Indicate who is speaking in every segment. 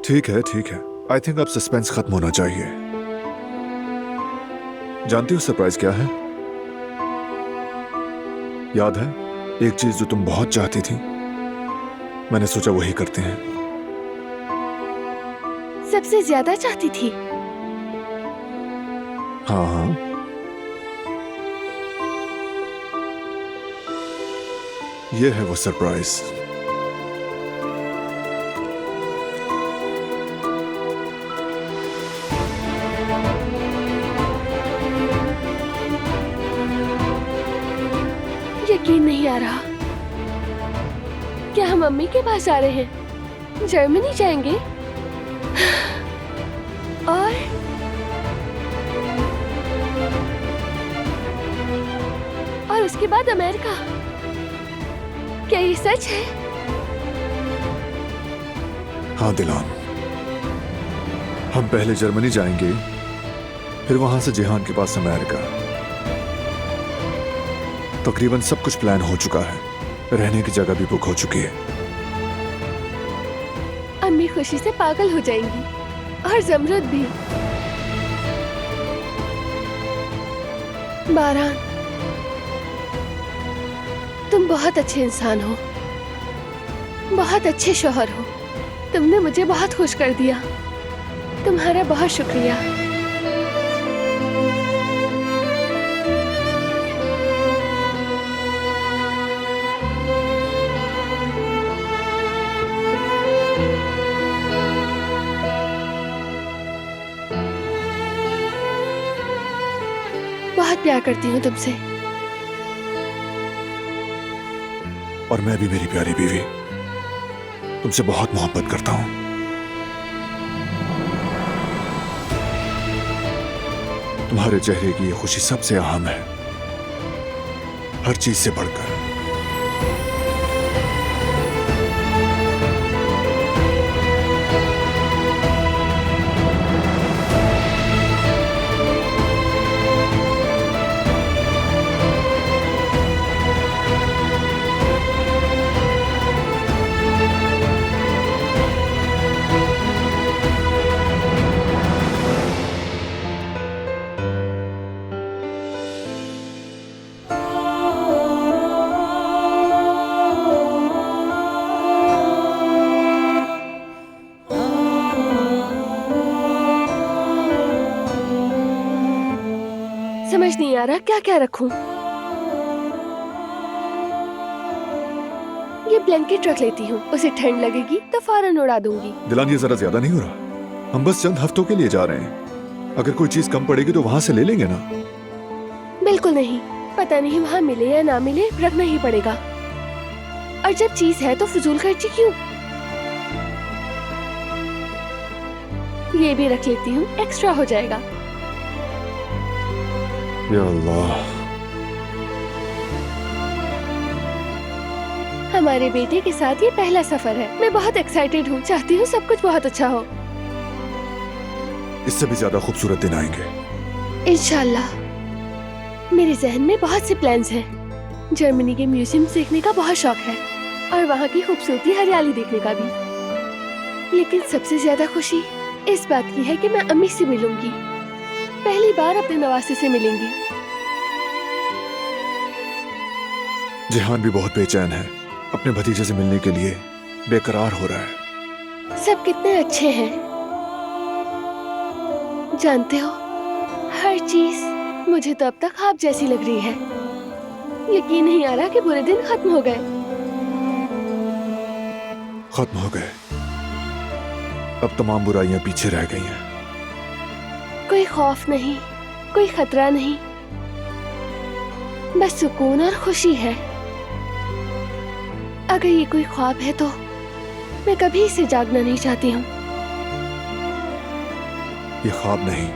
Speaker 1: ठीक है ठीक है, आई थिंक अब सस्पेंस खत्म होना चाहिए। जानती हो सरप्राइज क्या है? याद है एक चीज जो तुम बहुत चाहती थी? मैंने सोचा वही करते हैं।
Speaker 2: सबसे ज्यादा चाहती थी?
Speaker 1: हाँ हाँ, ये है वो सरप्राइज।
Speaker 2: यकीन नहीं आ रहा। क्या हम मम्मी के पास आ रहे हैं? जर्मनी जाएंगे? और उसके बाद अमेरिका? क्या ये सच है?
Speaker 1: हाँ दिलान, हम पहले जर्मनी जाएंगे, फिर वहां से जिहान के पास अमेरिका। तकरीबन सब कुछ प्लान हो चुका है, रहने की जगह भी बुक हो चुकी है।
Speaker 2: अम्मी खुशी से पागल हो जाएंगी और जमरुद भी। बारान, तुम बहुत अच्छे इंसान हो, बहुत अच्छे शौहर हो। तुमने मुझे बहुत खुश कर दिया। तुम्हारा बहुत शुक्रिया। बहुत प्यार करती हूँ तुमसे।
Speaker 1: और मैं भी मेरी प्यारी बीवी तुमसे बहुत मोहब्बत करता हूं। तुम्हारे चेहरे की ये खुशी सबसे अहम है, हर चीज से बढ़कर।
Speaker 2: समझ नहीं आ रहा क्या क्या रखूं। ये ब्लैंकेट रख लेती हूँ, उसे ठंड लगेगी तो फौरन उड़ा दूंगी।
Speaker 1: दिलान, ये जरा ज्यादा नहीं हो रहा? हम बस चंद हफ्तों के लिए जा रहे हैं, अगर कोई चीज कम पड़ेगी तो वहां से ले लेंगे ना।
Speaker 2: बिल्कुल नहीं, पता नहीं वहाँ मिले या ना मिले, रखना ही पड़ेगा। और जब चीज है तो फजूल खर्ची क्यों? ये भी रख लेती हूँ, एक्स्ट्रा हो जाएगा।
Speaker 1: या अल्लाह,
Speaker 2: हमारे बेटे के साथ ये पहला सफर है। मैं बहुत एक्साइटेड हूँ, चाहती हूँ सब कुछ बहुत अच्छा हो।
Speaker 1: इससे भी ज्यादा खूबसूरत दिन आएंगे
Speaker 2: इंशाल्लाह। मेरे जहन में बहुत से प्लान्स हैं। जर्मनी के म्यूजियम देखने का बहुत शौक है और वहाँ की खूबसूरती, हरियाली देखने का भी। लेकिन सबसे ज्यादा खुशी इस बात की है कि मैं अम्मी से मिलूंगी। पहली बार अपने नवासे से मिलेंगी।
Speaker 1: जिहान भी बहुत बेचैन है, अपने भतीजे से मिलने के लिए बेकरार हो रहा है।
Speaker 2: सब कितने अच्छे हैं। जानते हो, हर चीज मुझे तो अब तक ख्वाब जैसी लग रही है। यकीन नहीं आ रहा कि बुरे दिन खत्म हो गए।
Speaker 1: खत्म हो गए, अब तमाम बुराइयां पीछे रह गई हैं।
Speaker 2: कोई खौफ नहीं, कोई खतरा नहीं, बस सुकून और खुशी है। अगर ये कोई ख्वाब है तो मैं कभी इसे जागना नहीं चाहती हूँ।
Speaker 1: ये ख्वाब नहीं,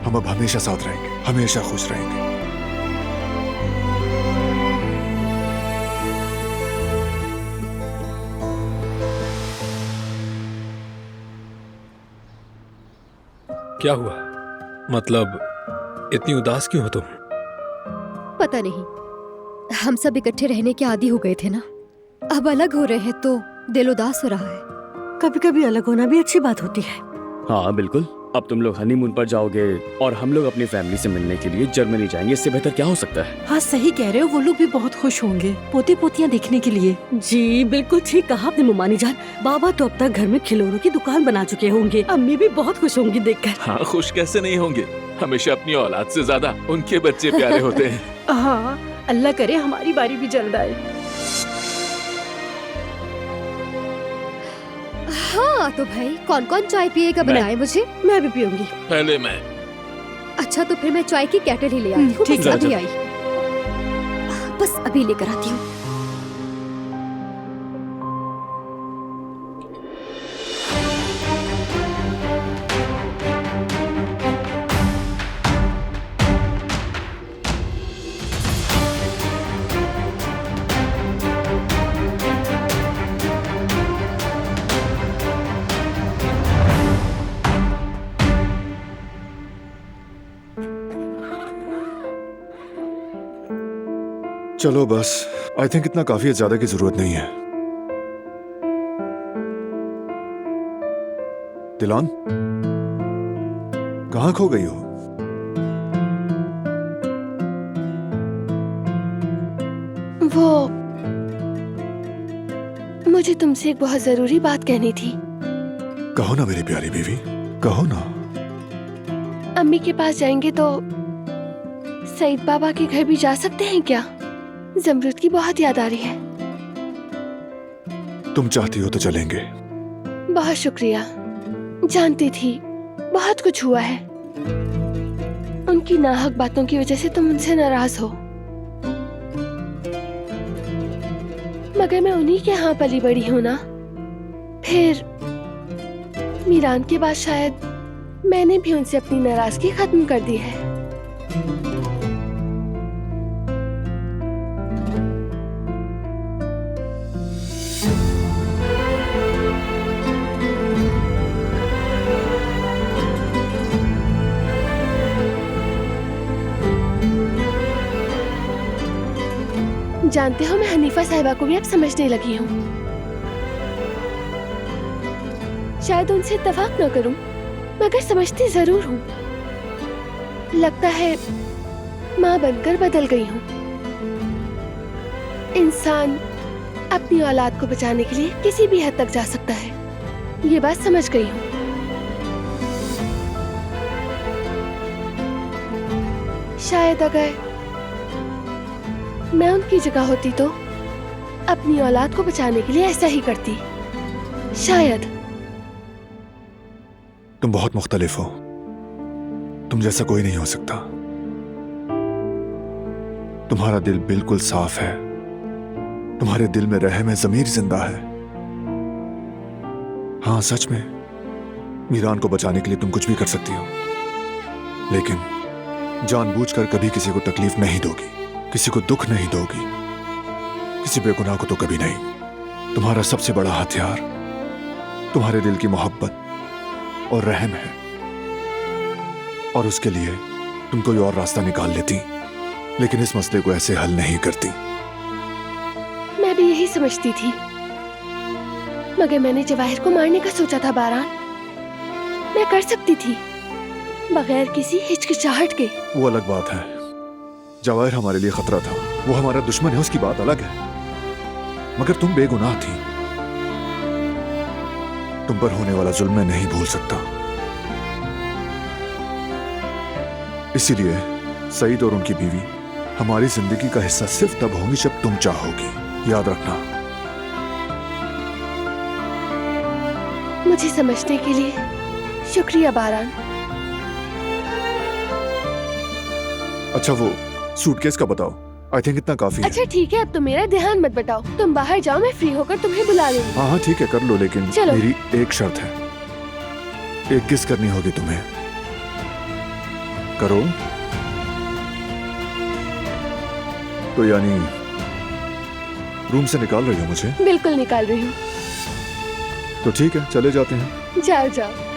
Speaker 1: हम अब हमेशा साथ रहेंगे, हमेशा खुश रहेंगे।
Speaker 3: क्या हुआ? मतलब इतनी उदास क्यों हो तुम?
Speaker 4: पता नहीं, हम सब इकट्ठे रहने के आदी हो गए थे ना। अब अलग हो रहे हैं तो दिल उदास हो रहा है।
Speaker 5: कभी कभी अलग होना भी अच्छी बात होती है।
Speaker 6: हाँ बिल्कुल। अब तुम लोग हनीमून पर जाओगे और हम लोग अपनी फैमिली से मिलने के लिए जर्मनी जाएंगे। इससे बेहतर क्या हो सकता है?
Speaker 5: हाँ सही कह रहे हो, वो लोग भी बहुत खुश होंगे पोते पोतियाँ देखने के लिए। जी बिल्कुल ठीक कहा आपने मुमानी जान। बाबा तो अब तक घर में खिलौनों की दुकान बना चुके होंगे। अम्मी भी बहुत खुश होंगी देखकर।
Speaker 7: हाँ, खुश कैसे नहीं होंगे। हमेशा अपनी औलाद से ज्यादा उनके बच्चे प्यारे होते हैं।
Speaker 5: हाँ अल्लाह करे हमारी बारी भी जल्द आए।
Speaker 4: हाँ तो भाई कौन कौन चाय पिएगा बताए मुझे।
Speaker 5: मैं भी पीऊंगी।
Speaker 7: पहले मैं।
Speaker 4: अच्छा तो फिर मैं चाय की केटल ही ले आती हूँ।
Speaker 5: ठीक
Speaker 4: बस
Speaker 6: है,
Speaker 4: अभी
Speaker 6: जा।
Speaker 4: आई, बस अभी लेकर आती हूँ।
Speaker 1: चलो बस, आई थिंक इतना काफी है, ज्यादा की जरूरत नहीं है। दिलान, कहाँ खो गई हो?
Speaker 2: वो मुझे तुमसे एक बहुत जरूरी बात कहनी थी।
Speaker 1: कहो ना मेरी प्यारी बीवी, कहो ना।
Speaker 2: अम्मी के पास जाएंगे तो सईद बाबा के घर भी जा सकते हैं क्या? जमरूद की बहुत याद आ रही है।
Speaker 1: तुम चाहती हो तो चलेंगे।
Speaker 2: बहुत शुक्रिया। जानती थी बहुत कुछ हुआ है। उनकी नाहक बातों की वजह से तुम उनसे नाराज हो, मगर मैं उन्हीं के यहाँ पली बड़ी हूँ ना। फिर मीरान के बाद शायद मैंने भी उनसे अपनी नाराजगी खत्म कर दी है। जानते हो मैं हनीफा साहिबा को भी अब समझने लगी हूँ। शायद उनसे इत्तेफाक न करूं, मगर समझती जरूर हूँ। लगता है माँ बनकर बदल गई हूँ। इंसान अपनी औलाद को बचाने के लिए किसी भी हद तक जा सकता है, ये बात समझ गई हूँ। शायद अगर मैं उनकी जगह होती तो अपनी औलाद को बचाने के लिए ऐसा ही करती। शायद।
Speaker 1: तुम बहुत मुख्तलिफ हो, तुम जैसा कोई नहीं हो सकता। तुम्हारा दिल बिल्कुल साफ है, तुम्हारे दिल में रहम है, ज़मीर जिंदा है। हाँ सच में मीरान को बचाने के लिए तुम कुछ भी कर सकती हो, लेकिन जानबूझकर कभी किसी को तकलीफ नहीं दोगी, किसी को दुख नहीं दोगी, किसी बेगुनाह को तो कभी नहीं। तुम्हारा सबसे बड़ा हथियार तुम्हारे दिल की मोहब्बत और रहम है, और उसके लिए तुम कोई और रास्ता निकाल लेती, लेकिन इस मसले को ऐसे हल नहीं करती।
Speaker 2: मैं भी यही समझती थी, मगर मैंने जवाहिर को मारने का सोचा था बारान। मैं कर सकती थी बगैर किसी हिचकिचाहट के।
Speaker 1: वो अलग बात है। जवाहिर हमारे लिए खतरा था, वो हमारा दुश्मन है, उसकी बात अलग है। मगर तुम बेगुनाह थी, तुम पर होने वाला जुल्म मैं नहीं भूल सकता। इसीलिए सईद और उनकी बीवी हमारी जिंदगी का हिस्सा सिर्फ तब होंगी जब तुम चाहोगी, याद रखना।
Speaker 2: मुझे समझने के लिए शुक्रिया बारान।
Speaker 1: अच्छा वो सूटकेस का बताओ, आई थिंक इतना काफी है।
Speaker 2: अच्छा ठीक है, अब तो मेरा ध्यान मत बटाओ। तुम बाहर जाओ, मैं फ्री होकर तुम्हें बुला लूंगी।
Speaker 1: हाँ हाँ ठीक है, कर लो, लेकिन
Speaker 2: चलो।
Speaker 1: मेरी एक शर्त है। एक किस करनी होगी तुम्हें, करो तो। यानी रूम से निकाल रही हो मुझे?
Speaker 2: बिल्कुल निकाल रही हूँ।
Speaker 1: तो ठीक है, चले जाते हैं।
Speaker 2: जाओ जाओ।